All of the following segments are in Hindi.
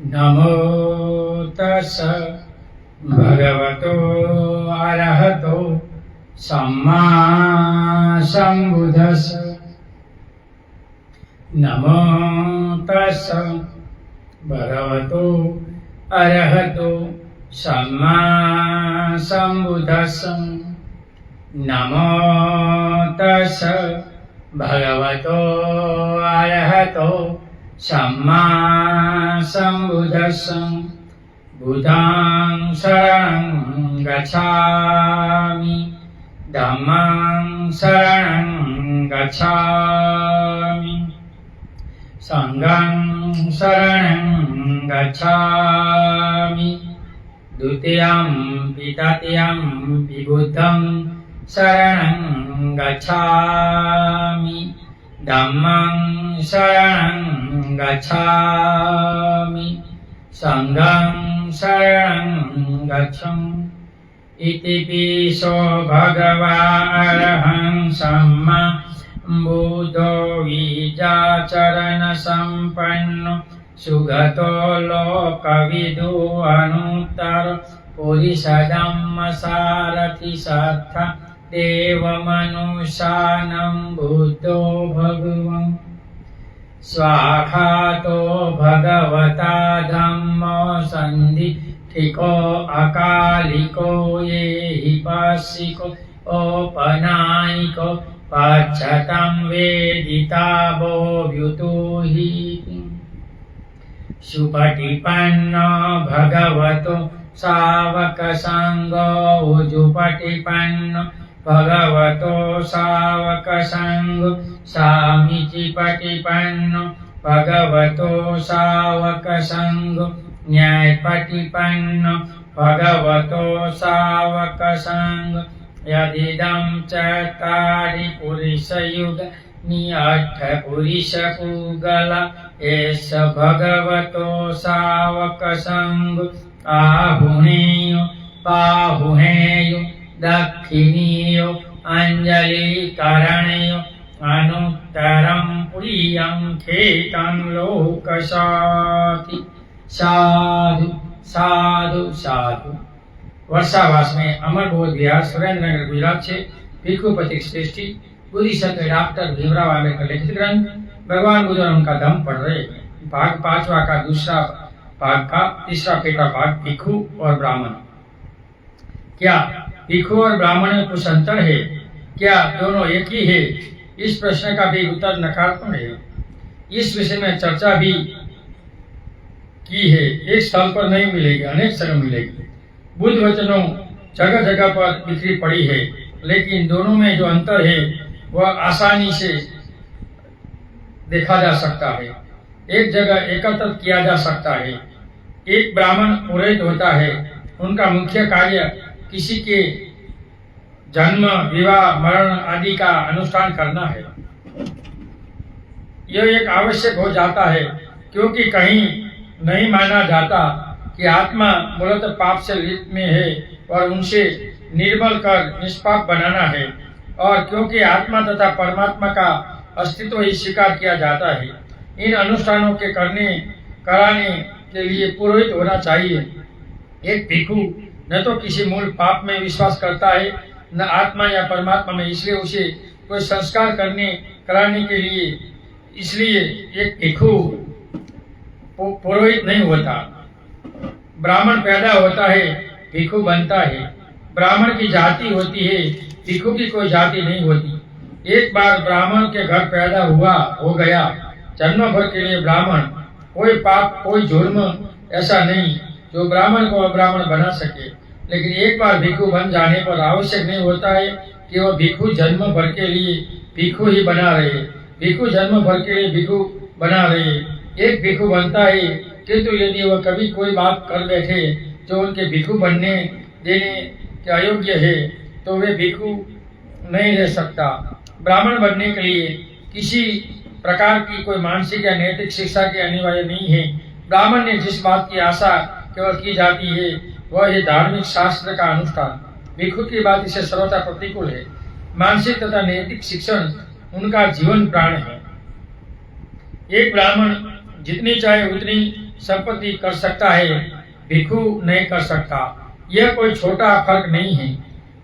नमो तस् भगवतो अरहतो सम्मा सम्बुद्धस्स। नमो तस् भगवतो अरहतो सम्मा सम्बुद्धस्स। नमो तस् भगवतो अरहतो सम्मा सम्बुद्धस्स। बुद्धं शरणं गच्छामि, धम्मं शरणं गच्छामि, संघं शरणं गच्छामि, द्वितीयंपि तृतीयंपि बुद्धं शरणं गच्छामि, धम्मं शरणं गच्छामि, संघं शरणं गच्छामि। इतिपिसो भगवा अरहं सम्मा बुद्धो विजाचरण संपन्नो सुगतो लोकविदु अनुत्तर पुरुषधम्म सारथि सत्थ देवमनुष्यानं बुद्धो भगवन्। स्वाखातो भगवता धम्मो सन्दिठिको अकालिको येहि पाशिको औपनायिको पश्चातं वेदितावो व्युतुहि। सुपटिपन्नो भगवतो सावकसङ्गो उजुपटिपन्नो भगवतो सावकसङ्गो सामीचिपटिपन्नो भगवतो सावकसङ्गो न्यायपटिपन्नो भगवतो सावकसङ्गो। यदिदं चत्वारि पुरुषयुगानि अष्टपुरुषपूगल एष भगवतो सावकसङ्गो। आहुनेयो पाहुनेयो दक्षिणीयो अंजलिकरणयो अनुत्तरं प्रियं खेतं लोकशाति। साधु साधु साधु। वर्षावास में अमरबोध विहार सुरेंद्रनगर गुजरात से भिक्षुपति श्रेष्ठी बुद्धि सत्य डॉक्टर भीमराव आंबेडकर लिखित ग्रंथ भगवान बुद्ध और उनका धम्म पढ़ रहे। भाग 5वां का दूसरा भाग का तीसरा पेटा भाग भिक्षु और ब्राह्मण। क्या भिक्षु और ब्राह्मण में कुछ अंतर है? क्या दोनों एक ही है? इस प्रश्न का भी उत्तर नकारात्मक है। इस विषय में चर्चा भी की है। एक स्थल पर नहीं मिलेगी, अनेक स्थल मिलेगी। बुद्ध वचनों जगह जगह पर बिखरी पड़ी है, लेकिन दोनों में जो अंतर है वह आसानी से देखा जा सकता है। एक जगह एकत्र किया जा सकता है। एक ब्राह्मण पुरोहित होता है। उनका मुख्य कार्य किसी के जन्म, विवाह, मरण आदि का अनुष्ठान करना है। यह एक आवश्यक हो जाता है, क्योंकि कहीं नहीं माना जाता कि आत्मा मूलतः पाप से लिप्त में है और उनसे निर्मल कर निष्पाप बनाना है, और क्योंकि आत्मा तथा परमात्मा का अस्तित्व ही स्वीकार किया जाता है। इन अनुष्ठानों के कराने के लिए पुरोहित होना चाहिए। एक भिक्षु न तो किसी मूल पाप में विश्वास करता है, न आत्मा या परमात्मा में, इसलिए उसे कोई संस्कार कराने के लिए इसलिए एक भिक्षु पुरोहित नहीं होता। ब्राह्मण पैदा होता है, भिक्षु बनता है। ब्राह्मण की जाति होती है, भिक्षु की कोई जाति नहीं होती। एक बार ब्राह्मण के घर पैदा हो गया, जन्म भर के लिए ब्राह्मण। कोई पाप, कोई जुर्म ऐसा नहीं जो ब्राह्मण को अब्राह्मण बना सके। लेकिन एक बार भिक्षु बन जाने पर आवश्यक नहीं होता है कि वह भिक्षु जन्म भर के लिए भिक्षु ही बना रहे। भिक्षु जन्म भर के लिए भिक्षु बना रहे। एक भिक्षु बनता है, किंतु यदि वह कभी कोई बात कर बैठे जो उनके भिक्षु बनने देने के अयोग्य है, तो वे भिक्षु नहीं रह सकता। ब्राह्मण बनने के लिए किसी प्रकार की कोई मानसिक या नैतिक शिक्षा की अनिवार्य नहीं है। ब्राह्मण ने जिस बात की आशा केवल की जाती है वह है धार्मिक शास्त्र का अनुष्ठान। भिक्षु की बात इसे सर्वथा प्रतिकूल है। मानसिक तथा नैतिक शिक्षण उनका जीवन प्राण है। एक ब्राह्मण जितनी चाहे उतनी संपत्ति कर सकता है, भिक्षु नहीं कर सकता। यह कोई छोटा फर्क नहीं है।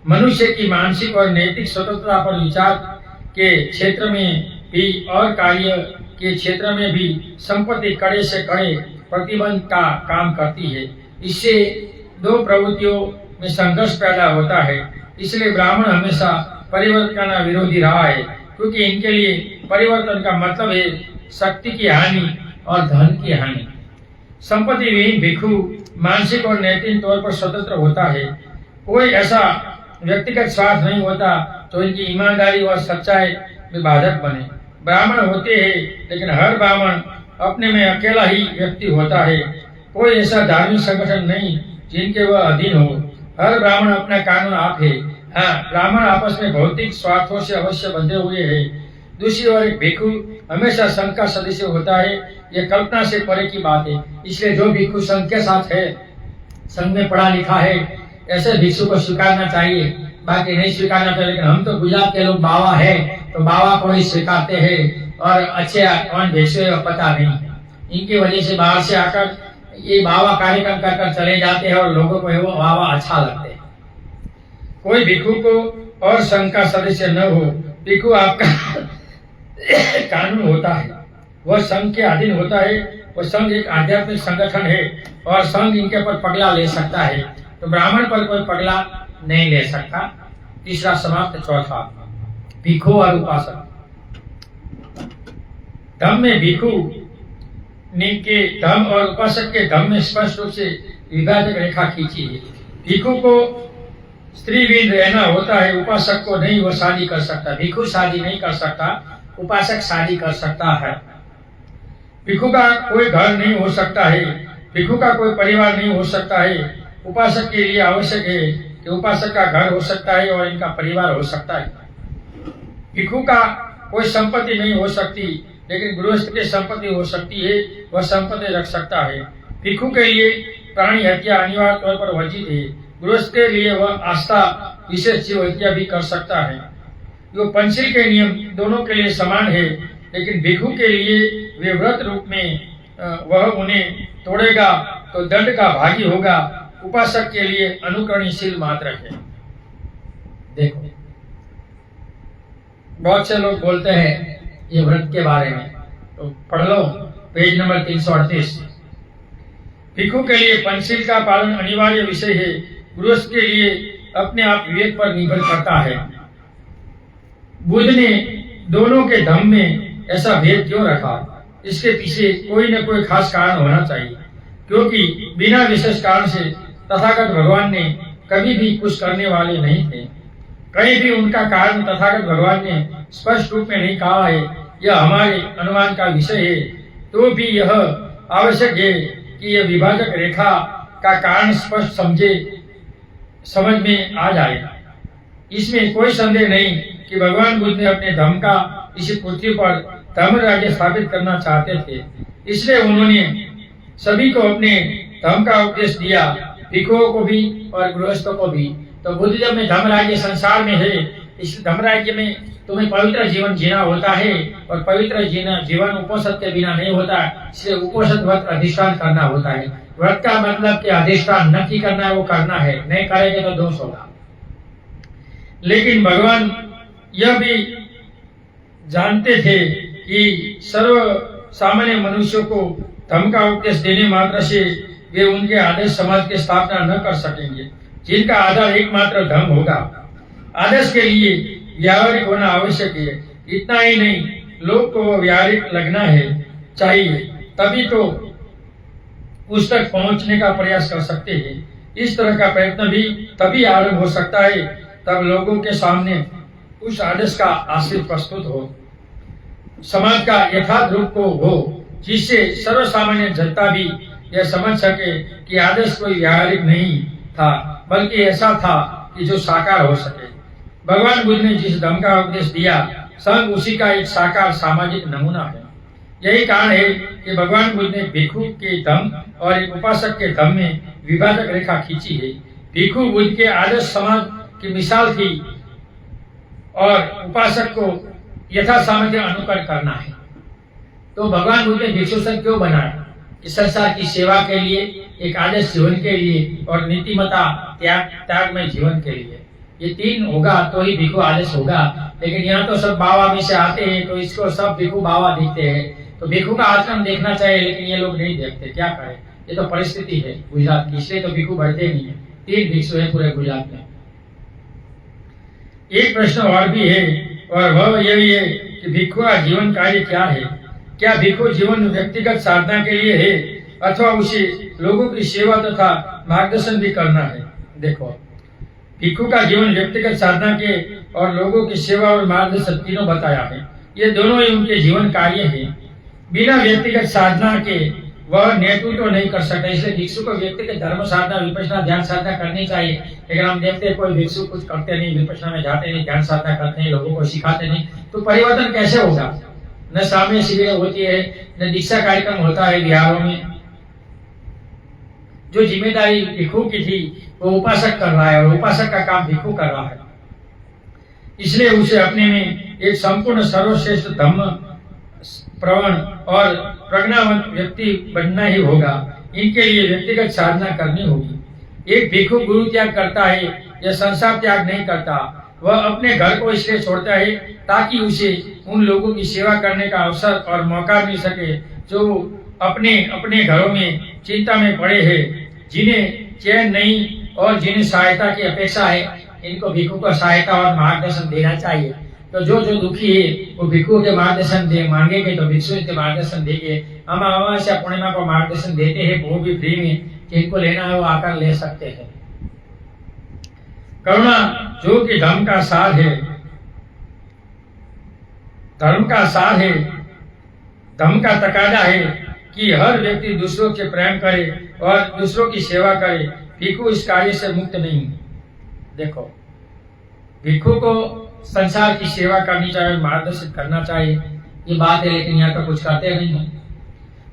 मनुष्य की मानसिक और नैतिक स्वतंत्रता पर विचार के क्षेत्र में भी और कार्य के क्षेत्र में भी संपत्ति कड़े से कड़े प्रतिबंध का काम करती है। इससे दो प्रवृत्तियों में संघर्ष पैदा होता है। इसलिए ब्राह्मण हमेशा परिवर्तन का विरोधी रहा है, क्योंकि इनके लिए परिवर्तन का मतलब है शक्ति की हानि और धन की हानि। संपत्ति विहीन भिक्षु मानसिक और नैतिक तौर पर स्वतंत्र होता है। कोई ऐसा व्यक्तिगत स्वार्थ नहीं होता तो इनकी ईमानदारी और सच्चाई में बाधक बने। ब्राह्मण होते हैं, लेकिन हर ब्राह्मण अपने में अकेला ही व्यक्ति होता है। कोई ऐसा धार्मिक संगठन नहीं जिनके वह अधीन हो। हर ब्राह्मण अपना कानून आप है। हाँ, ब्राह्मण आपस में भौतिक स्वार्थों से अवश्य बंधे हुए हैं। दूसरी ओर एक भिक्षु हमेशा संघ का सदस्य होता है। यह कल्पना से परे की बात है। इसलिए जो भिक्षु संघ के साथ है, संघ में पढ़ा लिखा है, ऐसे भिक्षु को स्वीकारना चाहिए, बाकी नहीं स्वीकारना चाहिए। लेकिन हम तो गुजरात के लोग बाबा है, तो बाबा को ही स्वीकारते हैं और अच्छे कौन भिक्षु है पता नहीं। इनकी वजह से बाहर से आकर ये बाबा कार्यक्रम कर चले जाते हैं और लोगों को वो बाबा अच्छा लगते हैं। कोई भिक्षु को और संघ का सदस्य न हो। भिक्षु आपका कानून होता है, वह संघ के अधीन होता है। वह संघ एक आध्यात्मिक संगठन है और संघ इनके पर पगला ले सकता है, तो ब्राह्मण पर कोई पगला नहीं ले सकता। तीसरा समाप्त। चौथा, भिक्षु और उपासक। धम्म में भिक्षु के धम्म और उपासक के धम्म में स्पष्ट रूप से विभाजक रेखा खींची है। भिक्षु को स्त्री विहीन रहना होता है, उपासक को नहीं। वो शादी कर सकता। भिक्षु शादी नहीं कर सकता, उपासक शादी कर सकता है। भिक्षु का कोई घर नहीं हो सकता है, भिक्षु का कोई परिवार नहीं हो सकता है। उपासक के लिए आवश्यक है कि उपासक का घर हो सकता है और इनका परिवार हो सकता है। भिक्षु का कोई संपत्ति नहीं हो सकती, लेकिन गृहस्थ की संपत्ति हो सकती है। वह संपत्ति रख सकता है। भिक्षु के लिए प्राणी हत्या अनिवार्य तौर पर वर्जित है। गृहस्थ के लिए वह आस्था विशेष जीव हत्या भी कर सकता है। जो पंचशील के नियम दोनों के लिए समान है, लेकिन भिक्षु के लिए वे व्रत रूप में वह उन्हें तोड़ेगा तो दंड का भागी होगा। उपासक के लिए अनुकरणशील मात्र है। देखो, बहुत से लोग बोलते हैं ये व्रत के बारे में, तो पढ़ लो पेज नंबर 338। भिक्षु के लिए पंचशील का पालन अनिवार्य विषय है। गृहस्थ के लिए अपने आप विवेक पर निर्भर करता है। बुद्ध ने दोनों के धम्म में ऐसा भेद क्यों रखा? इसके पीछे कोई न कोई खास कारण होना चाहिए, क्योंकि बिना विशेष कारण से तथागत भगवान ने कभी भी कुछ करने वाले नहीं थे। कहीं भी उनका कारण तथागत भगवान ने स्पष्ट रूप में नहीं कहा है। यह हमारे अनुमान का विषय है। तो भी यह आवश्यक है कि यह विभाजक रेखा का कारण स्पष्ट समझ में आ जाए। इसमें कोई संदेह नहीं कि भगवान बुद्ध ने अपने धर्म का इसी पृथ्वी पर धर्म राज्य स्थापित करना चाहते थे। इसलिए उन्होंने सभी को अपने धर्म का उपदेश दिया, भिक्षुओं को भी और गृहस्थों को भी। तो बुद्धिज्म में धर्म राज्य संसार में है। इस धर्म राज्य में तुम्हें पवित्र जीवन जीना होता है, और पवित्र जीवन उपोषण के बिना नहीं होता। इसलिए उपोषण व्रत अधिष्ठान करना होता है। व्रत का मतलब कि अधिष्ठान नक्की करना है, वो करना है, नहीं करेंगे तो दोष होगा। लेकिन भगवान यह भी जानते थे कि सर्व सामान्य मनुष्यों को धर्म का उपदेश देने मात्र से वे उनके आदर्श समाज की स्थापना न कर सकेंगे, जिनका आधार एकमात्र धर्म होगा। आदर्श के लिए व्यावहारिक होना आवश्यक है। इतना ही नहीं, लोग को व्यावहारिक लगना है चाहिए, तभी तो उस तक पहुंचने का प्रयास कर सकते हैं। इस तरह का प्रयत्न भी तभी आरंभ हो सकता है तब लोगों के सामने उस आदर्श का आश्रित प्रस्तुत हो, समाज का यथार्थ रूप को हो, जिससे सर्वसामान्य जनता भी यह समझ सके कि आदर्श कोई व्यावहारिक नहीं था, बल्कि ऐसा था कि जो साकार हो सके। भगवान बुद्ध ने जिस धर्म का उपदेश दिया, संघ उसी का एक साकार सामाजिक नमूना है। यही कारण है कि भगवान बुद्ध ने भिक्षु के धर्म और एक उपासक के धर्म में विभाजक रेखा खींची है। भिक्षु बुद्ध के आदर्श समाज की मिसाल थी और उपासक को यथा सामर्थ्य अनुकरण करना है। तो भगवान बुद्ध ने भिक्षु संघ क्यों बनाया? इस संसार की सेवा के लिए, एक आदर्श जीवन के लिए और नीतिमता त्यागमय जीवन के लिए। ये तीन होगा तो ही भिक्षु आदर्श होगा। लेकिन यहाँ तो सब बाबा में से आते हैं, तो इसको सब भिक्षु बाबा दिखते हैं। तो भिक्षु का आचरण देखना चाहिए, लेकिन ये लोग नहीं देखते। क्या करें, ये तो परिस्थिति है गुजरात की, इसलिए तो भिक्षु बढ़ते नहीं है। 3 भिक्षु है पूरे गुजरात में। एक प्रश्न और भी है, और वह यही है कि भिक्षु का जीवन कार्य क्या है। क्या भिक्षु जीवन व्यक्तिगत साधना के लिए है, अथवा उसे लोगों की सेवा तथा मार्गदर्शन भी करना है। देखो, भिक्षु का जीवन व्यक्तिगत साधना के और लोगों की सेवा और मार्गदर्शन तीनों बताया है। ये दोनों ही उनके जीवन कार्य है। बिना व्यक्तिगत साधना के वह नेतृत्व तो नहीं कर सकता। इसलिए भिक्षु को व्यक्तिगत धर्म साधना, विपश्यना, ध्यान साधना करनी चाहिए। लेकिन हम देखते हैं कोई भिक्षु कुछ करते नहीं, विपश्यना में जाते नहीं, ध्यान साधना करते नहीं, लोगों को सिखाते नहीं, तो परिवर्तन कैसे होगा। न सामने शिविर होती है, न दीक्षा कार्यक्रम होता है बिहारों में। जो जिम्मेदारी भिक्षु की थी वो उपासक कर रहा है, और उपासक का काम भिक्षु कर रहा है। इसलिए उसे अपने में एक संपूर्ण सर्वश्रेष्ठ धम्म प्रवण और प्रज्ञावंत व्यक्ति बनना ही होगा। इनके लिए व्यक्तिगत साधना करनी होगी। एक भिक्षु गुरु त्याग करता है या संसार त्याग नहीं करता। वह अपने घर को इसलिए छोड़ता है ताकि उसे उन लोगों की सेवा करने का अवसर और मौका मिल सके जो अपने अपने घरों में चिंता में पड़े हैं, जिन्हें चैन नहीं और जिन्हें सहायता की अपेक्षा है। इनको भिक्षु को सहायता और मार्गदर्शन देना चाहिए। तो जो जो दुखी है वो भिक्षु के मार्गदर्शन दे मांगेंगे तो भिक्षु के मार्गदर्शन देंगे। हम अमावस्या पूर्णिमा को मार्गदर्शन देते हैं, वो भी फ्री में, जिनको लेना है वो आकर ले सकते हैं। करुणा जो कि धर्म का सार है, धर्म का सार है, धर्म का तकाजा है कि हर व्यक्ति दूसरों से प्रेम करे और दूसरों की सेवा करे। भिक्षु इस कार्य से मुक्त नहीं। देखो, भिक्षु को संसार की सेवा करनी चाहिए, मार्गदर्शन करना चाहिए, ये बात है। लेकिन यहाँ तो कुछ करते नहीं है।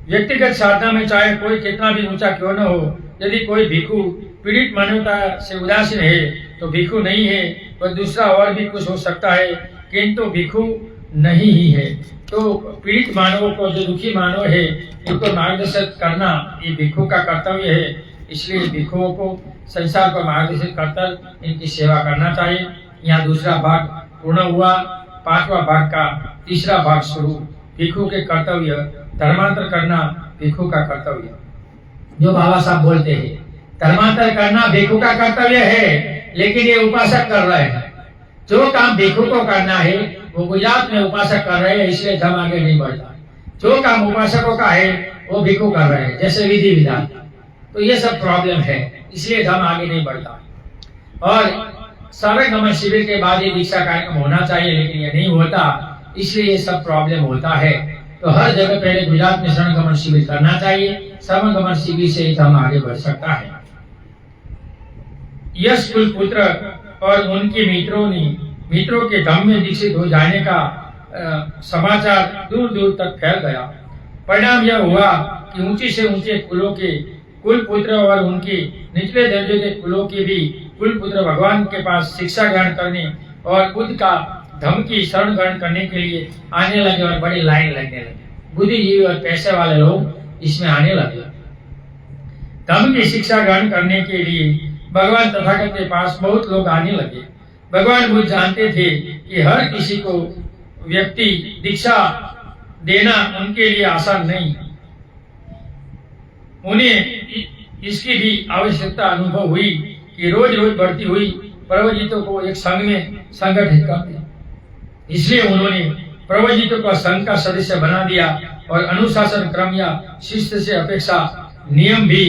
व्यक्तिगत साधना में चाहे कोई कितना भी ऊंचा क्यों न हो, यदि कोई भिक्षु पीड़ित मानवता से उदासीन है तो भिक्षु नहीं है। वह दूसरा और भी कुछ हो सकता है, किंतु भिक्षु नहीं ही है। तो पीड़ित मानवों को, जो दुखी मानव है, इनको मार्गदर्शन करना ये भिक्षु का कर्तव्य है। इसलिए भिक्षुओं को संसार को मार्गदर्शन कर इनकी सेवा करना चाहिए। यहाँ दूसरा भाग पूर्ण हुआ। 5वां भाग का तीसरा भाग शुरू। भिक्षु के कर्तव्य, धर्मांतर करना भिक्षु का कर्तव्य। जो बाबा साहब बोलते हैं धर्मांतर करना भिक्षु का कर्तव्य है, लेकिन ये उपासक कर रहे हैं। जो काम भिक्षु को करना है वो गुजरात में उपासक कर रहे हैं, इसलिए धर्म आगे नहीं बढ़ता। जो काम उपासकों का है वो भिक्षु कर रहे हैं, जैसे विधि विधान। तो ये सब प्रॉब्लम है, इसलिए धर्म आगे नहीं बढ़ता। और सारे गमन शिविर के बाद ये दीक्षा कार्यक्रम होना चाहिए, लेकिन ये नहीं होता, इसलिए ये सब प्रॉब्लम होता है। तो हर जगह पहले गुजरात में शरण गमन शिविर करना चाहिए। शरण गमन शिविर से ही धर्म आगे बढ़ सकता है। यश कुल पुत्र और उनके मित्रों के धर्म में दीक्षित हो जाने का समाचार दूर दूर तक फैल गया। परिणाम यह हुआ कि ऊंचे से ऊंचे कुलों के कुल पुत्र और उनके निचले दर्जे के कुलों के भी कुल पुत्र भगवान के पास शिक्षा ग्रहण करने और बुद्ध का धर्म की शरण ग्रहण करने के लिए आने लगे और बड़ी लाइन लगने लगे। बुद्धिजीवी और पैसे वाले लोग इसमें आने लगे। धर्म की शिक्षा ग्रहण करने के लिए भगवान तथागत के पास बहुत लोग आने लगे। भगवान बुद्ध जानते थे कि हर किसी को व्यक्ति दीक्षा देना उनके लिए आसान नहीं। उन्हें इसकी भी आवश्यकता अनुभव हुई कि रोज रोज बढ़ती हुई प्रवजितों को एक संघ में संगठित कर दिया। इसलिए उन्होंने प्रवजितों को संघ का सदस्य बना दिया और अनुशासन क्रम या शिष्य से अपेक्षा नियम भी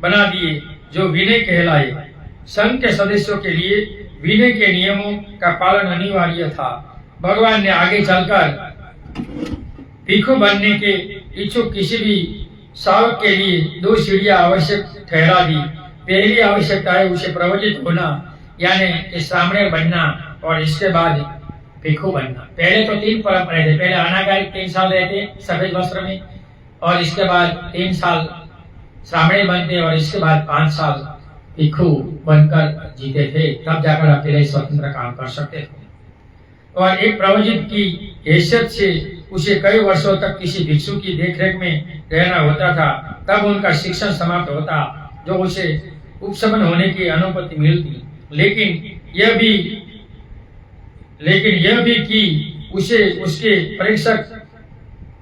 बना दिए जो विनय कहलाए। संघ के सदस्यों के लिए विनय के नियमों का पालन अनिवार्य था। भगवान ने आगे चलकर भिक्षु बनने के इच्छुक किसी भी सावक के लिए 2 सीढ़ियां आवश्यक ठहरा दी। पहली आवश्यकता है उसे प्रवचित होना, यानी श्रामणेर बनना, और इसके बाद भिक्षु बनना। पहले तो 3 परंपराएं थे। पहले अनागारिक 3 साल रहते सफेद वस्त्र में, और इसके बाद 3 साल श्रामणेर बनते, और इसके बाद 5 साल भिक्षु बनकर जीते थे। तब जाकर अकेले स्वतंत्र काम कर सकते थे। और एक प्रवचित की हैसियत से उसे कई वर्षों तक किसी भिक्षु की देखरेख में रहना होता था, तब उनका शिक्षण समाप्त होता, जो उसे उपशमन होने की अनुमति मिलती। लेकिन यह भी कि उसे उसके परीक्षक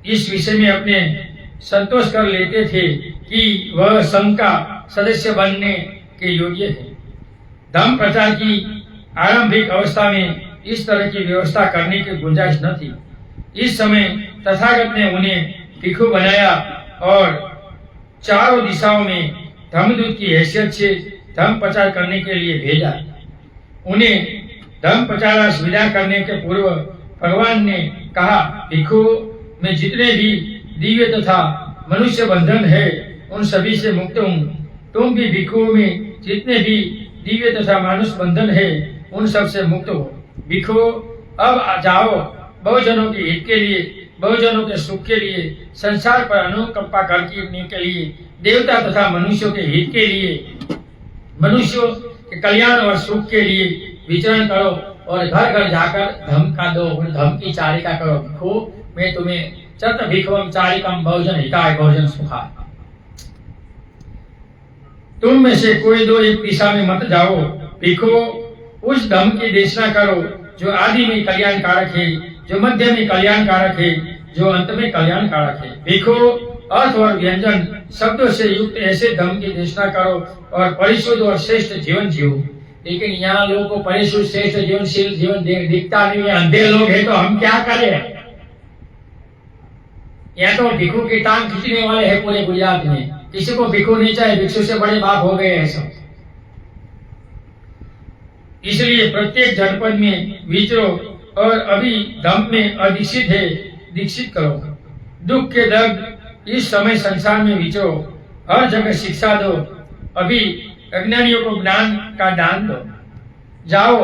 इस विषय में अपने संतोष कर लेते थे कि वह संघ का सदस्य बनने के योग्य है। धम्म प्रचार की आरंभिक अवस्था में इस तरह की व्यवस्था करने की गुंजाइश न थी। इस समय तथागत ने उन्हें भिक्षु बनाया और चारों दिशाओं में धम्मदूत की हैसियत से धम्म प्रचार करने के लिए भेजा। उन्हें धम्म प्रचार विदा करने के पूर्व भगवान ने कहा, भिक्षु में जितने भी दिव्य तथा मनुष्य बंधन है उन सभी से मुक्त हूँ। तुम भी भिक्षुओं में जितने भी दिव्य तथा मानुष बंधन है उन सब से मुक्त हो। भिक्षु अब जाओ, बहुजनों के हित के लिए, बहुजनों के सुख के लिए, संसार पर अनुकंपा करने के लिए, देवता तथा मनुष्यों के हित के लिए, मनुष्यों के कल्याण और सुख के लिए विचरण करो और घर घर जाकर धम्म का दो, धम्म की चारिका करो। भिक्षु मैं तुम्हें चत भिक्षुवम चारिकम बहुजन हिताय बहुजन सुखाय। तुम में से कोई दो एक दिशा में मत जाओ। भिक्षु उस धम्म की देशना करो जो आदि में कल्याणकारक है, जो मध्य में कल्याणकारक है, जो अंत में कल्याणकारक है। भिक्षु अर्थ और व्यंजन शब्दों से युक्त ऐसे धम्म की देशना करो और परिशुद्ध और श्रेष्ठ जीवन जियो। लेकिन यहाँ लोगों को परिशुद्ध श्रेष्ठ जीवनशील जीवन दिखता नहीं है, अंधे लोग हैं, तो हम क्या करें? यहाँ तो भिक्षु की टांग खींचने वाले हैं पूरे गुजरात में। किसी को भिक्षु नहीं चाहिए, भिक्षु से बड़े बाप हो गए हैं सब। इसलिए प्रत्येक जनपद में विचरो और अभी धम्म में अदीक्षित है दीक्षित करो। दुख के दर्द इस समय संसार में विचरो, हर जगह शिक्षा दो, अभी अज्ञानियों को ज्ञान का दान दो। जाओ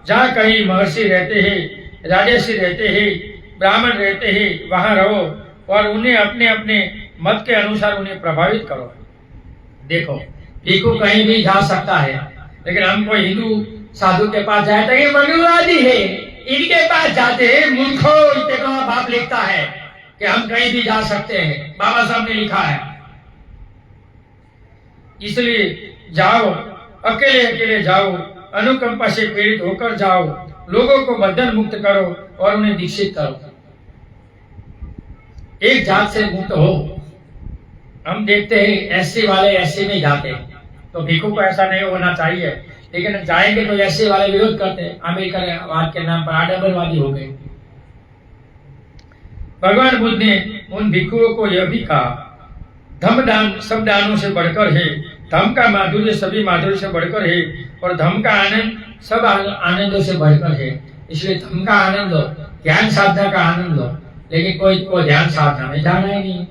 जहाँ कहीं महर्षि रहते हैं, राजर्षि रहते हैं, ब्राह्मण रहते हैं, वहां रहो और उन्हें अपने अपने मत के अनुसार उन्हें प्रभावित करो। देखो, भिक्षु कहीं भी जा सकता है, लेकिन हम कोई हिंदू साधु के पास जाए तो ये मनुवादी है, इनके पास जाते हैं। मूर्खों, इतने का बाप लिखता है कि हम कहीं भी जा सकते हैं, बाबा साहब ने लिखा है। इसलिए जाओ, अकेले अकेले जाओ, अनुकंपा से प्रेरित होकर जाओ, लोगों को बंधन मुक्त करो और उन्हें दीक्षित करो। एक जात से मुक्त हो। हम देखते हैं एससी वाले एससी में जाते हैं, तो भिक्षु को ऐसा नहीं होना चाहिए, लेकिन जाएंगे तो एससी वाले विरोध करते हैं, अमेरिका के नाम पर आडंबरवादी हो गए। भगवान बुद्ध ने उन भिक्षुओं को यह भी कहा, धम्म दान सब दानों से बढ़कर है, धम्म का माधुर्य सभी माधुर्य से बढ़कर है और धम्म का आनंद सब आनंदों से बढ़कर है। इसलिए धम्म का आनंद लो, ध्यान साधना का आनंद लो। लेकिन कोई को ध्यान साधना में जाना ही नहीं,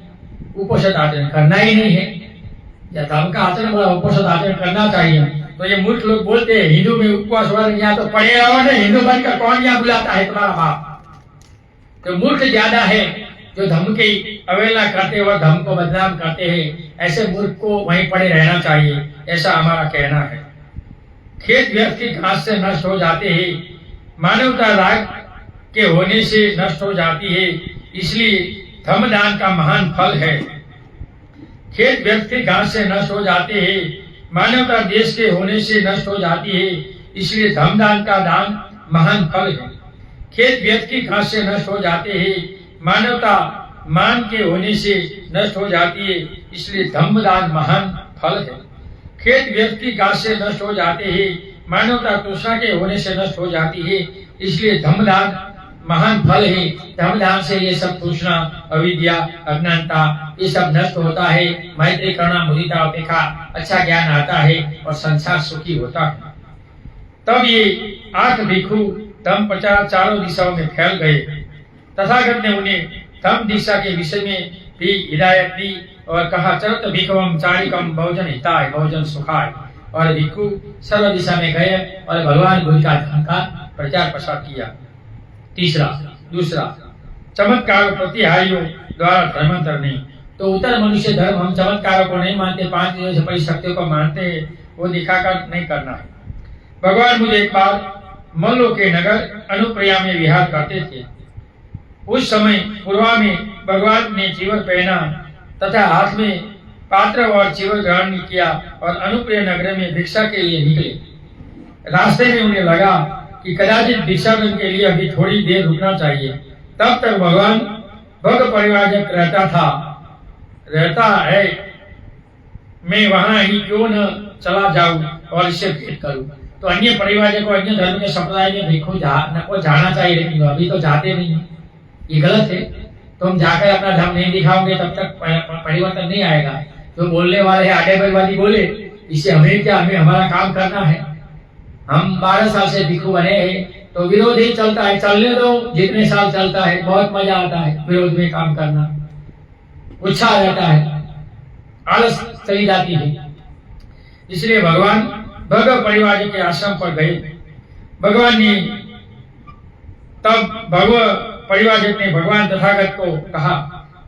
उपोषित आचरण करना ही नहीं है। या धम्म का आचरण बड़ा उपोषित आचरण करना चाहिए। तो ये मूर्ख लोग बोलते हैं हिंदू में उपवास वाले, यहाँ तो पढ़े और हिंदू बनकर कौन यहाँ बुलाता है तुम्हारा बाप? तो मूर्ख ज्यादा है जो धम्म की अवहेलना करते और धम्म को बदनाम करते हैं। ऐसे मूर्ख को वहीं पड़े रहना चाहिए, ऐसा हमारा कहना है। खेत व्यर्थ की घास से नष्ट हो जाते हैं, मानवता राग के होने से नष्ट हो जाती है, इसलिए धम्म दान का महान फल है। खेत व्यर्थ की घास से नष्ट हो जाते हैं, मानवता देश के होने से नष्ट हो जाती है, इसलिए धम्म दान का दान महान फल है। खेत व्यर्थ की घास से नष्ट हो जाते हैं, मानवता मान के होने से नष्ट हो जाती है, इसलिए धम्म दान महान फल है। खेत व्यर्थ की घास से नष्ट हो जाते हैं, मानवता तृष्णा के होने से नष्ट हो जाती है, इसलिए धम्म दान महान फल है। धम्म दान से ये सब तृष्णा, अविद्या, अज्ञानता ये सब नष्ट होता है। मैत्री, करुणा, मुदिता, उपेक्षा, अच्छा ज्ञान आता है और संसार सुखी होता है। तब ये 8 भिक्षु धम्म प्रचार चारों दिशाओं में फैल गए। तथागत ने उन्हें धम्म दीक्षा के विषय में भी हिदायत दी और कहा, चरत भिक्षुवम चारिकम बहुजन हिताय बहुजन सुखाय। और भिक्षु सर्व दिशा में गए और भगवान बुद्ध का धर्म का प्रचार प्रसार किया। दूसरा चमत्कार प्रतिहारियों द्वारा धर्मांतर नहीं। तो उत्तर मनुष्य धर्म हम चमत्कारों को नहीं मानते, 5 दिनों से बड़ी शक्तियों को मानते हैं, वो दिखाकर नहीं करना है। भगवान मुझे एक बार मल्लो के नगर अनुप्रिया में विहार करते थे। उस समय पूर्वा में भगवान ने चीवर पहना तथा हाथ में पात्र और चीवर ग्रहण किया और अनुप्रिय नगर में भिक्षा के लिए निकले। रास्ते में उन्हें लगा कि कदाचित भिक्षाटन के लिए अभी थोड़ी देर रुकना चाहिए। तब तक भगवान भक्त परिवारजक रहता है, मैं वहां ही क्यों न चला जाऊं और इससे भेंट करूं। तो अन्य परिवार को अन्य धर्म के संप्रदाय में भिक्षु को जाना चाहिए, लेकिन अभी तो जाते नहीं। ये गलत है। तुम जाकर अपना धर्म नहीं दिखाओगे तब तक परिवर्तन नहीं आएगा। जो बोलने वाले हैं आटेबाजी बोले, इससे हमें क्या, हमें हमारा काम करना है। हम 12 साल से भिक्षु बने हैं तो विरोध ही चलता है, चलने दो, जितने साल चलता है बहुत मजा आता है विरोध में काम करना, उत्साह रहता है, आलस चली जाती है। इसलिए भगवान भगव परिवार के आश्रम पर गए। भगवान ने तब भगव परिवार ने भगवान तथागत को कहा,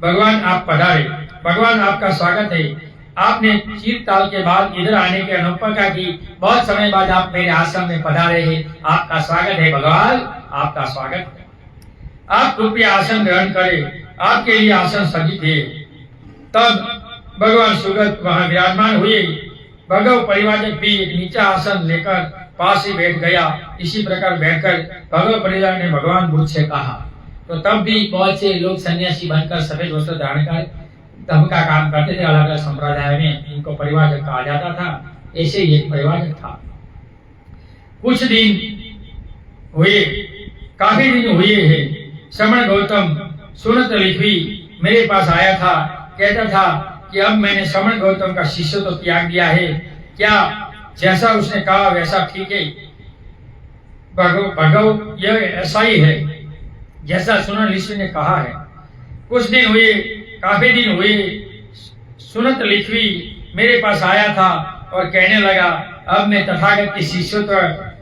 भगवान आप पधारे, भगवान आपका स्वागत है। आपने चीरताल के बाद इधर आने की अनुकंपा की, बहुत समय बाद आप मेरे आश्रम में पधारे हैं, आपका स्वागत है भगवान, आपका स्वागत है। आप कृपया आसन ग्रहण करें, आपके लिए आसन सज्जित है। तब भगवान सुगत वहां विराजमान हुए। भगव परिवारजक भी एक नीचा आसन लेकर पास ही बैठ गया। इसी प्रकार बैठकर भगव परिवार ने भगवान बुद्ध से कहा। तो तब भी बहुत से लोग सन्यासी बनकर सफेद वस्त्र धारण कर धर्म का काम करते थे। अलग अलग संप्रदाय में इनको परिवारजक कहा जाता था। ऐसे ही एक परिवारजक था। कुछ दिन हुए, काफी दिन हुए हैं, श्रमण गौतम सुनत लिखवी मेरे पास आया था। कहता था कि अब मैंने श्रमण गौतम का शिष्य तो त्याग दिया है, क्या जैसा उसने कहा वैसा ठीक है? भगव यह ऐसा ही है जैसा सुनत लिखवी ने कहा है। कुछ दिन हुए, काफी दिन हुए, सुनत लिखवी मेरे पास आया था और कहने लगा, अब मैं तथागत के शिष्यत्व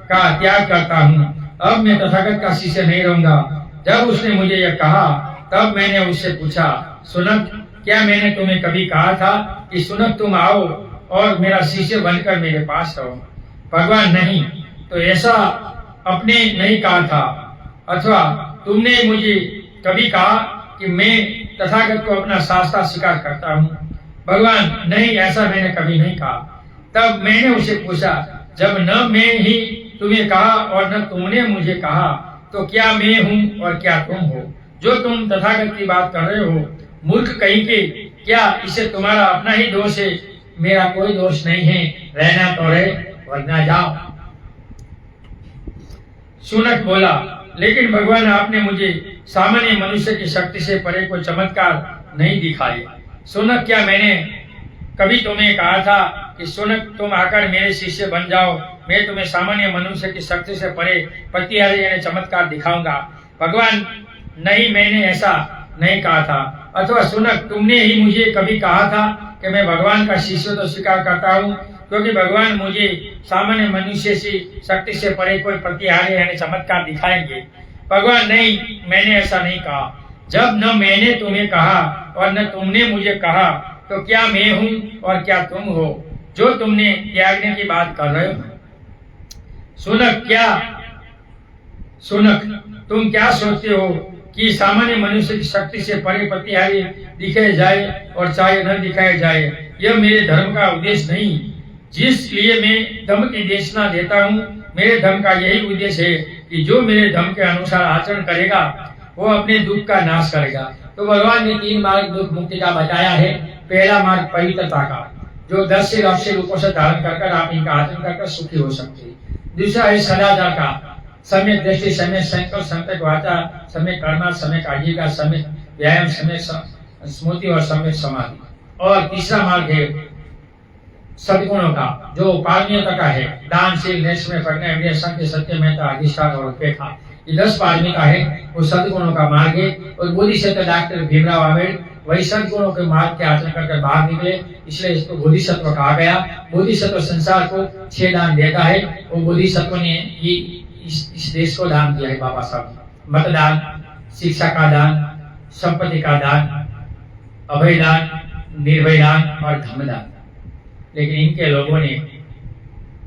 का त्याग करता हूँ, अब मैं तथागत का शिष्य नहीं रहूंगा। जब उसने मुझे यह कहा तब मैंने उससे पूछा, सुनत, क्या मैंने तुम्हें कभी कहा था कि सुनत तुम आओ और मेरा शिष्य बनकर मेरे पास रहो? भगवान नहीं, तो ऐसा अपने नहीं कहा था। अथवा तुमने मुझे कभी कहा कि मैं तथागत को अपना शास्त्र स्वीकार करता हूँ? भगवान नहीं, ऐसा मैंने कभी नहीं कहा। तब मैंने उसे पूछा, जब न मैं ही तुम्हें कहा और न तुमने मुझे कहा, तो क्या मैं हूँ और क्या तुम हो? जो तुम तथागत की बात कर रहे हो, मूर्ख कहीं के, क्या इसे तुम्हारा अपना ही दोष है? मेरा कोई दोष नहीं है। रहना तो रहे, वरना जाओ। सुनक बोला, लेकिन भगवान आपने मुझे सामान्य मनुष्य की शक्ति से परे कोई चमत्कार नहीं दिखाए। सुनक, क्या मैंने कभी तुम्हें कहा था कि सुनक तुम आकर मेरे शिष्य बन जाओ, मैं तुम्हें सामान्य मनुष्य की शक्ति से परे प्रतिहारी यानी चमत्कार दिखाऊंगा? भगवान नहीं, मैंने ऐसा नहीं कहा था। अथवा सुनक, तुमने ही मुझे कभी कहा था कि मैं भगवान का शिष्य तो स्वीकार करता हूँ, क्योंकि भगवान मुझे सामान्य मनुष्य की शक्ति से परे कोई प्रतिहारी यानी चमत्कार दिखाएंगे? भगवान नहीं, मैंने ऐसा नहीं कहा। जब न मैंने तुम्हें कहा और न तुमने मुझे कहा, तो क्या मैं हूँ और क्या तुम हो जो तुमने त्यागने की बात कर रहे हो? सुनक, तुम क्या सोचते हो कि सामान्य मनुष्य की शक्ति से परे प्रतिहारी दिखाए जाए और चाहे न दिखाए जाए, यह मेरे धर्म का उद्देश्य नहीं। जिस लिए मैं धर्म की देशना देता हूँ, मेरे धर्म का यही उद्देश्य है कि जो मेरे धर्म के अनुसार आचरण करेगा वो अपने दुख का नाश करेगा। तो भगवान ने 3 मार्ग दुख मुक्ति का बताया है। पहला मार्ग पवित्रता का, जो 10 से 10 रूपों से धारण कर आप इनका आचरण कर सुखी हो सकते हैं। दूसरा है सदाचार का, सम्यक दृष्टि, सम्यक संकल्प, सम्यक वाचा, सम्यक कर्म, सम्यक आजीविका, सम्यक व्यायाम, सम्यक स्मृति और सम्यक समाधि। और तीसरा मार्ग है सद्गुणों का, जो पारमियता का है, दानशील, निष्ठुर, प्रज्ञा, सत्य, सत्यमेता, अधिष्ठान और उपेक्षा। ये 10 पारमिता है, वो सद्गुणों का मार्ग है। और बोधिसत्व डॉक्टर भीमराव आम्बेडकर वही सद्गुणों के मार्ग के आचरण कर बाहर निकले, इसलिए इसको बोधिसत्व कहा गया। बोधिसत्व संसार को 6 दान देता है। वो बोधिसत्व ने ये इस देश को दान दिया है बाबा साहब। मतदान, शिक्षा का दान, संपत्ति का दान, अभय दान, निर्भय दान और धर्मदान। लेकिन इनके लोगों ने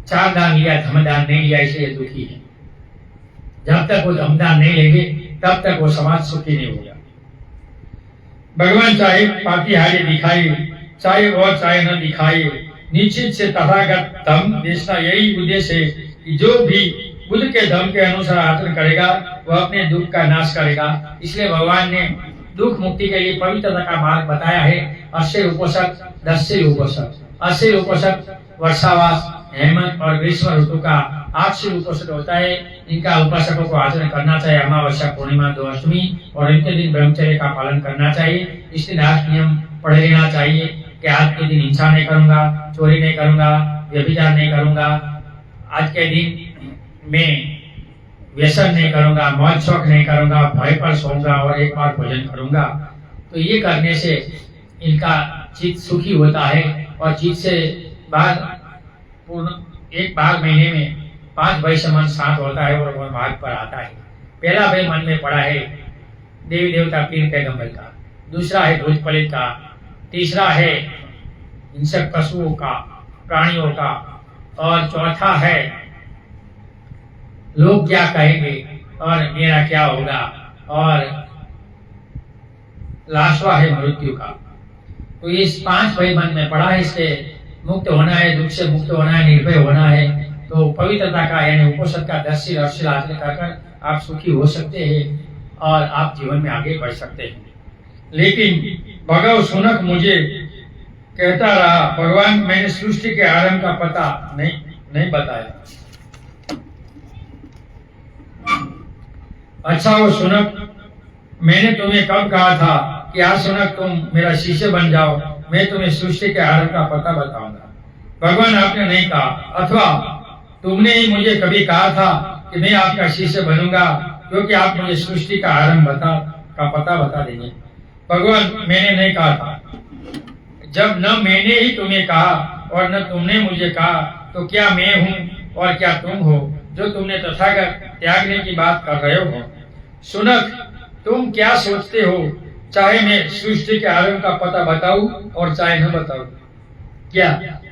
4 दान लिया, धर्मदान नहीं लिया, इसलिए दुखी है। जब तक वो धर्मदान नहीं लेंगे तब तक वो समाज सुखी नहीं होगा। भगवान चाहे पातिहारी दिखाए, चाहे और चाहे न दिखाए, निश्चित से तथागत धम देशना यही उद्देश्य है कि जो भी बुद्ध के धम के अनुसार आचरण करेगा वह अपने दुख का नाश करेगा। इसलिए भगवान ने दुख मुक्ति के लिए पवित्रता का मार्ग बताया है। 80 उपोषक, 10 उपोषक। 80 उपोषक वर्षावास, हेमंत और ग्रीष्म ऋतु का 8 उपोषक होता है। इनका उपासकों को आचरण करना चाहिए। अमावस्या, पूर्णिमा, 2 अष्टमी और इनके दिन ब्रह्मचर्य का पालन करना चाहिए। इस दिन 8 नियम पढ़ लेना चाहिए कि आज के दिन हिंसा नहीं करूंगा, चोरी नहीं करूंगा, व्यभिचार नहीं करूंगा, आज के दिन मैं व्यसन नहीं करूंगा, मौज शौक नहीं करूंगा, भय पर सोऊंगा और एक बार भोजन करूंगा। तो ये करने से इनका चित्त सुखी होता है और चित्त से बाद पूर्ण एक बार महीने में 5 भय से मन शांत होता है और मार्ग पर आता है। पहला भय मन में पड़ा है देवी देवता पीर पैगंबर का, दूसरा है भूत प्रेत का, तीसरा है हिंसक पशुओं का, प्राणियों का, और चौथा है लोग क्या कहेंगे और मेरा क्या होगा, और लाशवा है मृत्यु का। तो इस 5 भय मन में पड़ा है, इससे मुक्त होना है, दुख से मुक्त होना है, निर्भय होना है। तो पवित्रता का यानी उपोषण का 10 शील आचरण कर आप सुखी हो सकते हैं और आप जीवन में आगे बढ़ सकते हैं। लेकिन भगव सुनक मुझे कहता रहा, भगवान मैंने सृष्टि के आरंभ का पता नहीं बताया। अच्छा वो सुनक, मैंने तुम्हें कब कहा था कि आज सुनक तुम मेरा शिष्य बन जाओ, मैं तुम्हें सृष्टि के आरंभ का पता बताऊंगा। भगवान आपने नहीं कहा, अथवा तुमने ही मुझे कभी कहा था कि मैं आपका शिष्य बनूंगा क्योंकि आप मुझे सृष्टि का आरंभ का पता बता देंगे। भगवान मैंने नहीं कहा था। जब न मैंने ही तुम्हें कहा और न तुमने मुझे कहा, तो क्या मैं हूँ और क्या तुम हो जो तुमने तथागत त्यागने की बात कर रहे हो? सुनक, तुम क्या सोचते हो, चाहे मैं सृष्टि के आरंभ का पता बताऊं और चाहे न बताऊं? क्या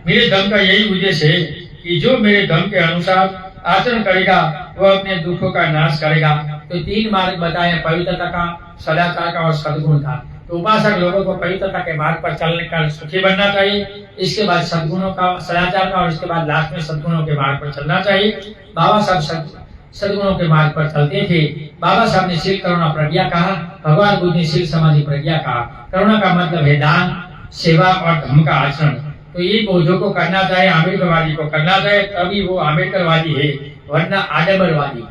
मेरे धर्म का यही उद्देश्य है कि जो मेरे धर्म के अनुसार आचरण करेगा वह अपने दुखों का नाश करेगा। तो 3 मार्ग बताए, पवित्रता का, सदाचार का और सद्गुण का। तो उपासक लोगों को पवित्रता के मार्ग पर चलने का सुखी बनना चाहिए, इसके बाद सद्गुणों का, सदाचार का, और इसके बाद लास्ट में सद्गुणों के मार्ग पर चलना चाहिए। बाबा साहब सद्गुणों के मार्ग पर चलते थे। बाबा साहब ने शील करुणा प्रज्ञा कहा, भगवान बुद्ध ने शील समाधि प्रज्ञा कहा। करुणा का मतलब है दान, सेवा और धर्म का आचरण। तो ये बोझों को करना चाहिए, आम्बेडकरवादी को करना चाहिए, तभी वो आम्बेडकरवादी है, वरना आडंबरवादी।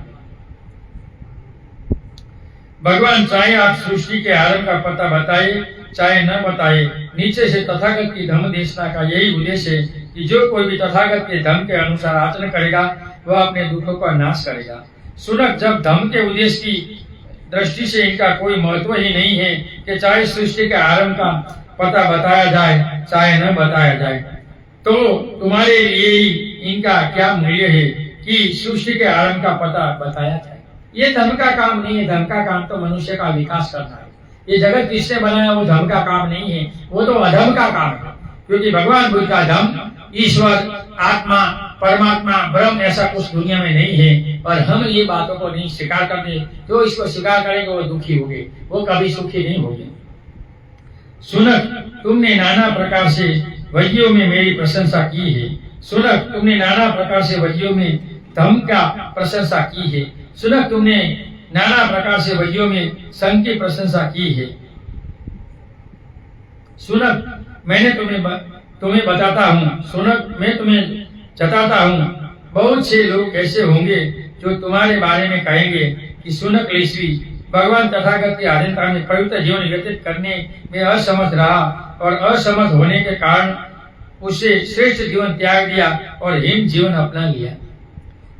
भगवान चाहे आप सृष्टि के आरंभ का पता बताए चाहे न बताए, नीचे से तथागत की धर्म देशना का यही उद्देश्य है कि जो कोई भी तथागत के धर्म के अनुसार आचरण करेगा वह अपने दुखों का नाश करेगा। सुनक, जब धर्म के उद्देश्य की दृष्टि से इनका कोई महत्व ही नहीं है कि चाहे सृष्टि के आरंभ का पता बताया जाए चाहे न बताया जाए, तो तुम्हारे लिए ही इनका क्या मूल्य है कि सृष्टि के आरंभ का पता बताया जाए? ये धर्म का काम नहीं है। धर्म का काम तो मनुष्य का विकास करना है। ये जगत किसने बनाया वो धर्म का काम नहीं है, वो तो अधर्म का काम है। क्योंकि भगवान बुद्ध का धर्म ईश्वर, आत्मा, परमात्मा, ब्रह्म ऐसा कुछ दुनिया में नहीं है, और हम ये बातों को नहीं स्वीकार करते। जो इसको स्वीकार करेंगे वो दुखी होंगे, वो कभी सुखी नहीं होंगे। सुनक, तुमने नाना प्रकार से वज्यों में मेरी प्रशंसा की है। सुनक, तुमने नाना प्रकार से वज्यों में धर्म का प्रशंसा की है। सुनक, तुमने नाना प्रकार से वज्यों में संघ की प्रशंसा की है। सुनक, मैंने तुम्हें बताता हूँ। सुनक, मैं तुम्हें जताता हूँ, बहुत से लोग ऐसे होंगे जो तुम्हारे बारे में कहेंगे कि सुनक ऋषि भगवान तथागत के अधीनता में पवित्र जीवन व्यतीत करने में असमर्थ रहा और असमर्थ होने के कारण उसे श्रेष्ठ जीवन त्याग दिया और हीन जीवन अपना लिया।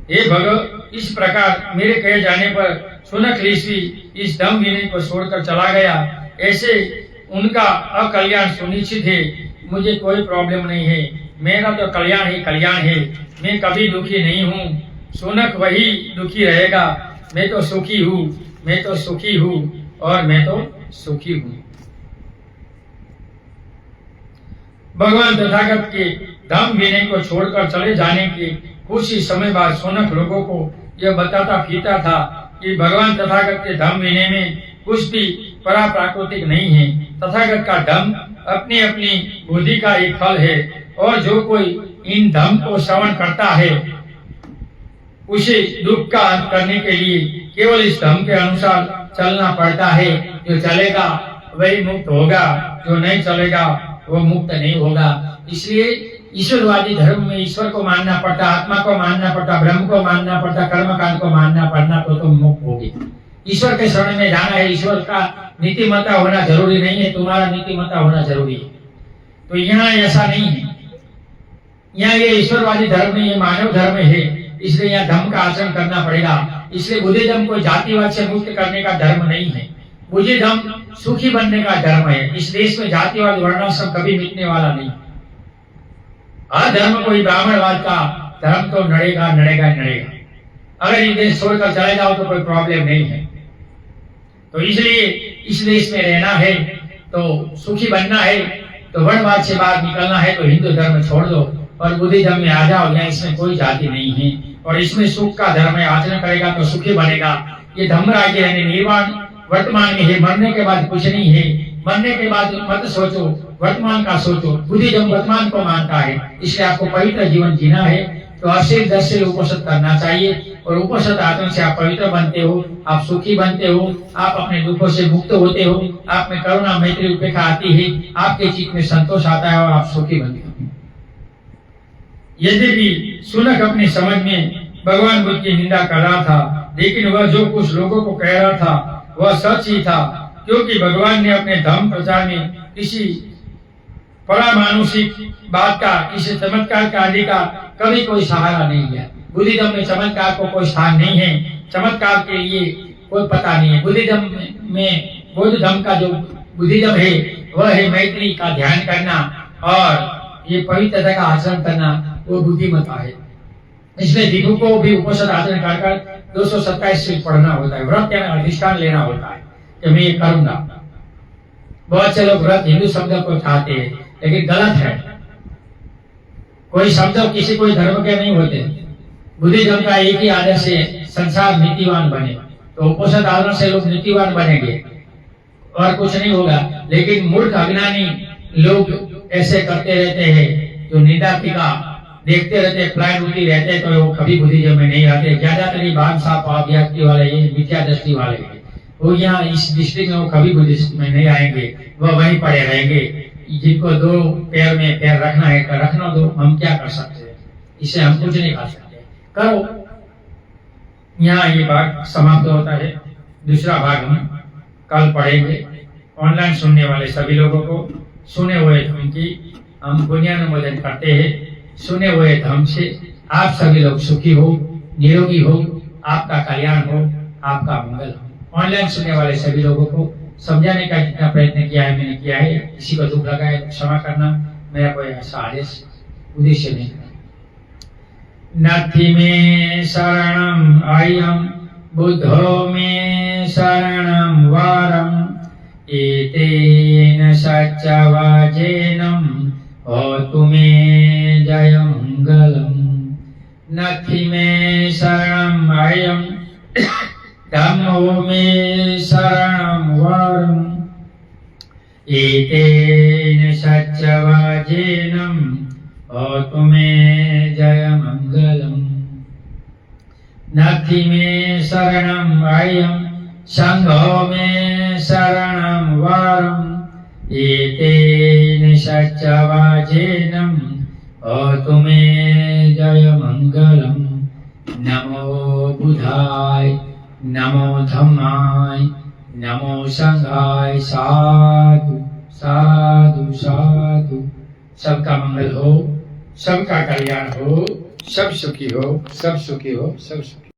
हे भगव, इस प्रकार मेरे कहे जाने पर सुनक ऋषि इस धम्म विनय को छोड़कर चला गया। ऐसे उनका अकल्याण सुनिश्चित है। मुझे कोई प्रॉब्लम नहीं है, मेरा तो कल्याण ही कल्याण है। मैं कभी दुखी नहीं हूँ। सुनक वही दुखी रहेगा। मैं तो सुखी हूँ, मैं तो सुखी हूँ और मैं तो सुखी हूँ। भगवान तथागत के धम्म विनय को छोड़कर चले जाने के कुछ ही समय बाद सुनक लोगों को यह बताता फिरता था कि भगवान तथागत के धम्म विनय में कुछ भी परा प्राकृतिक नहीं है। तथागत का धम्म अपनी अपनी बुद्धि का एक फल है, और जो कोई इन धम्म को श्रवण करता है उसे दुख का अंत करने के लिए केवल इस धम्म के अनुसार चलना पड़ता है। जो चलेगा वही मुक्त होगा, जो नहीं चलेगा वो मुक्त नहीं होगा। इसलिए ईश्वरवादी धर्म में ईश्वर को मानना पड़ता, आत्मा को मानना पड़ता, ब्रह्म को मानना पड़ता, कर्मकांड को मानना पड़ना, तो तुम मुक्त होगे। ईश्वर के शरण में जाना है। ईश्वर का नीतिमत्ता होना जरूरी नहीं है, तुम्हारा नीतिमत्ता होना जरूरी है। तो यहाँ ऐसा नहीं है। यहाँ ये ईश्वरवादी धर्म नहीं, ये मानव धर्म है, इसलिए यहाँ धर्म का आचरण करना पड़ेगा। इसलिए बुद्धिज्म को जातिवाद से मुक्त करने का धर्म नहीं है। बुद्धिज्म सुखी बनने का धर्म है। इस देश में जातिवाद वर्णाश्रम कभी मिटने वाला नहीं। हर धर्म को ही ब्राह्मणवाद का धर्म तो नड़ेगा नड़ेगा नड़ेगा। अगर ये देश छोड़कर चले जाओ तो कोई प्रॉब्लम नहीं है। तो इसलिए इस देश में रहना है तो सुखी बनना है तो वर्णवाद से बाहर निकलना है तो हिंदू धर्म छोड़ दो और बुद्धिज्म में आ जाओ। यहाँ इसमें कोई जाति नहीं है और इसमें सुख का धर्म है। आचरण करेगा तो सुखी बनेगा। ये धम्म राज्य है, निर्वाण वर्तमान में है, मरने के बाद कुछ नहीं है। मरने के बाद मत सोचो, वर्तमान का सोचो। बुद्धिज्म वर्तमान को मानता है, इसलिए आपको पवित्र जीवन जीना है तो अश्लील दस से उपनिषद करना चाहिए और उपनिषद आचरण से आप पवित्र बनते हो, आप सुखी बनते हो, आप अपने दुखों से मुक्त होते हो, आप में करुणा मैत्री उपेक्षा आती है, आपके चित्त में संतोष आता है और आप सुखी बनते हो। यद्यपि शुनक अपनी समझ में भगवान बुद्ध की निंदा कर रहा था, लेकिन वह जो कुछ लोगों को कह रहा था वह सच ही था, क्योंकि भगवान ने अपने धर्म प्रचार में किसी परामानुषिक बात का, किसी चमत्कार का आदि का कभी कोई सहारा नहीं लिया। बुद्धिज्म में चमत्कार को कोई स्थान नहीं है, चमत्कार के लिए कोई पता नहीं है। बुद्धिज्म में बौद्ध धर्म का जो बुद्धिज्म है वह है मैत्री का ध्यान करना और ये पवित्रता का आचरण करना, वो बुद्धिमत्ता है। इसलिए भिक्षु को भी उपनिषद आचरण कर 227 श्लोक पढ़ना होता है। व्रत या अधिष्ठान लेना होता है कि मैं ये करूंगा। बहुत से लोग व्रत हिंदू शब्द को चाहते हैं, लेकिन गलत है। कोई शब्द किसी कोई धर्म के नहीं होते। बुद्धिज्म का एक ही आदर्श है, संसार नीतिवान बने। तो उपनिषद आचरण से लोग नीतिवान बनेंगे और कुछ नहीं होगा। लेकिन मूर्ख अज्ञानी लोग ऐसे करते रहते हैं, जो निंदा टीका देखते रहते, फ्लाइट उड़ती रहते, तो वो कभी बुद्धिज्म में नहीं आते। ज्यादातर ही भाग साफ अभ्यासी वाले, ये मिथ्या दृष्टि वाले, वो यहाँ इस डिस्ट्रिक्ट में वो कभी बुद्धिज्म में नहीं आएंगे, वह वहीं पड़े रहेंगे। जिनको दो पैर में पैर रखना है तो रखना दो, हम क्या कर सकते हैं, इसे हम कुछ नहीं कर सकते। करो। यहाँ ये भाग समाप्त होता है। दूसरा भाग हम कल पढ़ेंगे। ऑनलाइन सुनने वाले सभी लोगों को सुने हुए धर्म की हम पुण्यानुमोदन करते हैं। सुने हुए धर्म से आप सभी लोग सुखी हो, निरोगी हो, आपका कल्याण हो, आपका मंगल हो। ऑनलाइन सुनने वाले सभी लोगों को समझाने का जितना प्रयत्न किया है मैंने किया है। किसी को दुख लगा है क्षमा करना, मेरा कोई ऐसा आदेश उद्देश्य नहीं है। नथि में शरणम अयम बुद्धो में शरणम वारम एतेन सच्चवाजेनम होतु मे जय मंगलम। नथि में शरणम अयम धम्मो मे शरणम वरम एतेन सच्चवाजेनम होतु मे जय मंगलम। नथि में शरणम अयम संघो में शरणम वरम एतेन सच्चवाजेनम होतु मे जय मंगलम। नमो बुधाय, नमो धम्माय, नमो संघाय। साधु साधु साधु। सबका मंगल हो, सबका कल्याण हो, सब सुखी हो, सब सुखी हो, सब सुखी।